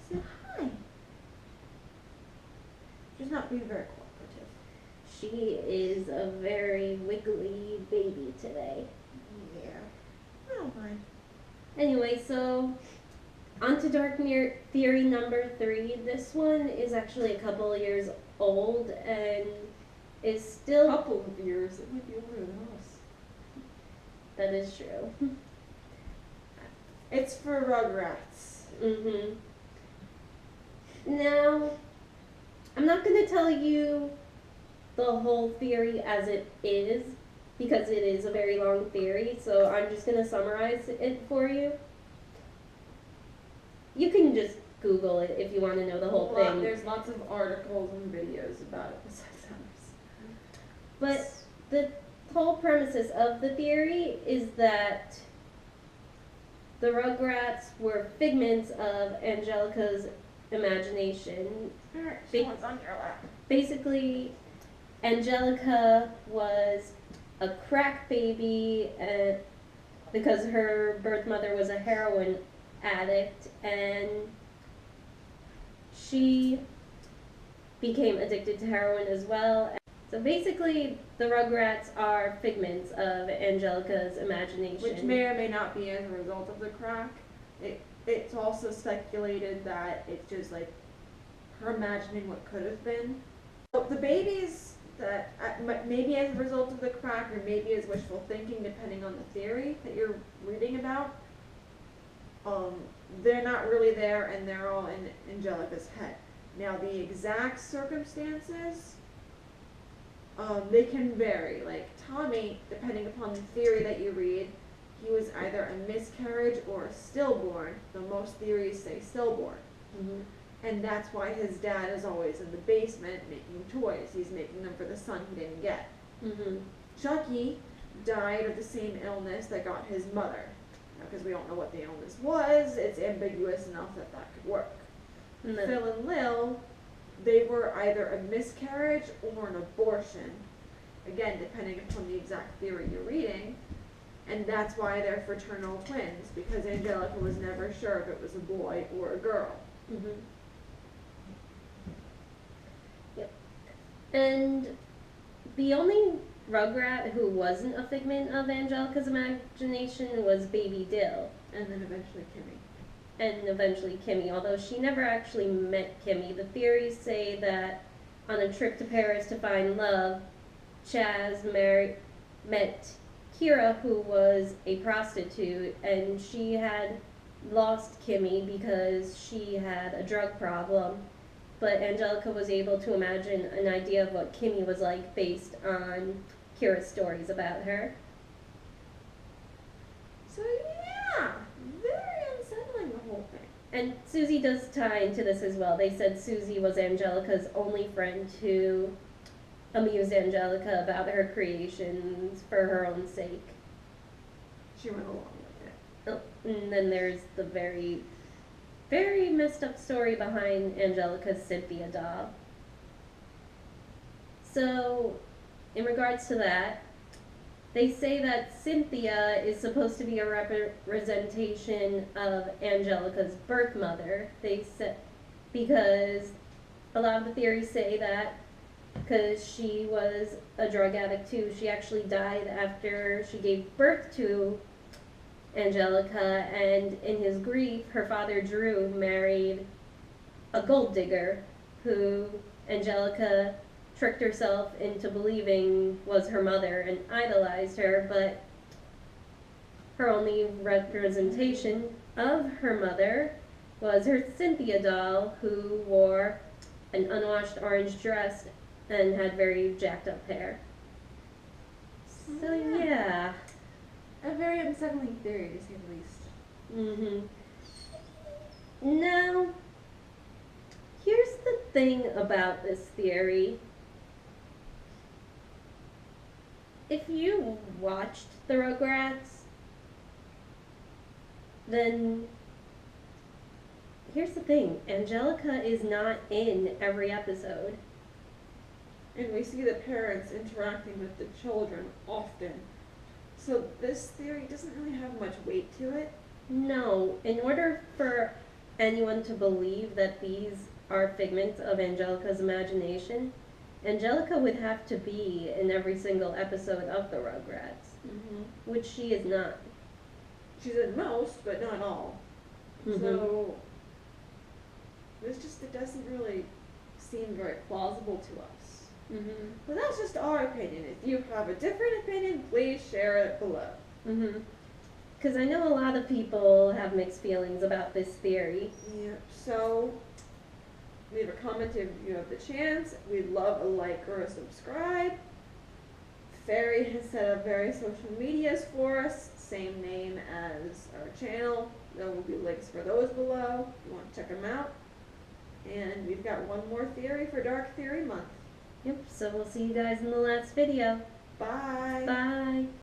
Say hi. She's not being very cooperative. She is a very wiggly baby today. Yeah. I don't mind. Anyway, so on to Dark Theory number 3. This one is actually a couple years old and is still... Couple of years. It might be older than us. That is true. It's for Rugrats. Mm-hmm. Now, I'm not going to tell you the whole theory as it is, because it is a very long theory, so I'm just going to summarize it for you. You can just Google it if you want to know the whole thing. There's lots of articles and videos about it besides ours. But the whole premises of the theory is that the Rugrats were figments of Angelica's imagination. She wants on your lap. Basically, Angelica was a crack baby because her birth mother was a heroin addict, and she became addicted to heroin as well. So basically, the Rugrats are figments of Angelica's imagination. Which may or may not be as a result of the crack. It's also speculated that it's just like her imagining what could have been. So the babies that maybe as a result of the crack or maybe as wishful thinking, depending on the theory that you're reading about, they're not really there and they're all in Angelica's head. Now the exact circumstances, they can vary. Like Tommy, depending upon the theory that you read, he was either a miscarriage or a stillborn, though most theories say stillborn. Mm-hmm. And that's why his dad is always in the basement making toys. He's making them for the son he didn't get. Mm-hmm. Chucky died of the same illness that got his mother. Because we don't know what the illness was, it's ambiguous enough that that could work. No. Phil and Lil, they were either a miscarriage or an abortion. Again, depending upon the exact theory you're reading. And that's why they're fraternal twins, because Angelica was never sure if it was a boy or a girl. Mm-hmm. Yep. And the only Rugrat who wasn't a figment of Angelica's imagination was Baby Dill. And then eventually Kimmy. And eventually Kimmy, although she never actually met Kimmy. The theories say that on a trip to Paris to find love, Chaz met Kira, who was a prostitute, and she had lost Kimmy because she had a drug problem. But Angelica was able to imagine an idea of what Kimmy was like based on Kira's stories about her. So yeah, very unsettling, the whole thing. And Susie does tie into this as well. They said Susie was Angelica's only friend who amused Angelica about her creations for her own sake. She went along with it. Oh, and then there's the very, very messed up story behind Angelica's Cynthia doll. So, in regards to that, they say that Cynthia is supposed to be a representation of Angelica's birth mother. They said because a lot of the theories say that because she was a drug addict too. She actually died after she gave birth to Angelica, and in his grief, her father Drew married a gold digger who Angelica tricked herself into believing was her mother and idolized her, but her only representation of her mother was her Cynthia doll, who wore an unwashed orange dress and had very jacked up hair. So yeah. A very unsettling theory, to say the least. Mm-hmm. Now, here's the thing about this theory. If you watched the Rugrats, then here's the thing. Angelica is not in every episode. And we see the parents interacting with the children often. So this theory doesn't really have much weight to it. No, in order for anyone to believe that these are figments of Angelica's imagination, Angelica would have to be in every single episode of the Rugrats, which she is not. She's in most, but not all. So, it doesn't really seem very plausible to us. But that's just our opinion. If you have a different opinion, please share it below. Because I know a lot of people have mixed feelings about this theory. Yep, so leave a comment if you have the chance. We'd love a like or a subscribe. Fairy has set up various social medias for us, same name as our channel. There will be links for those below if you want to check them out. And we've got one more theory for Dark Theory Month. Yep, so we'll see you guys in the last video. Bye. Bye.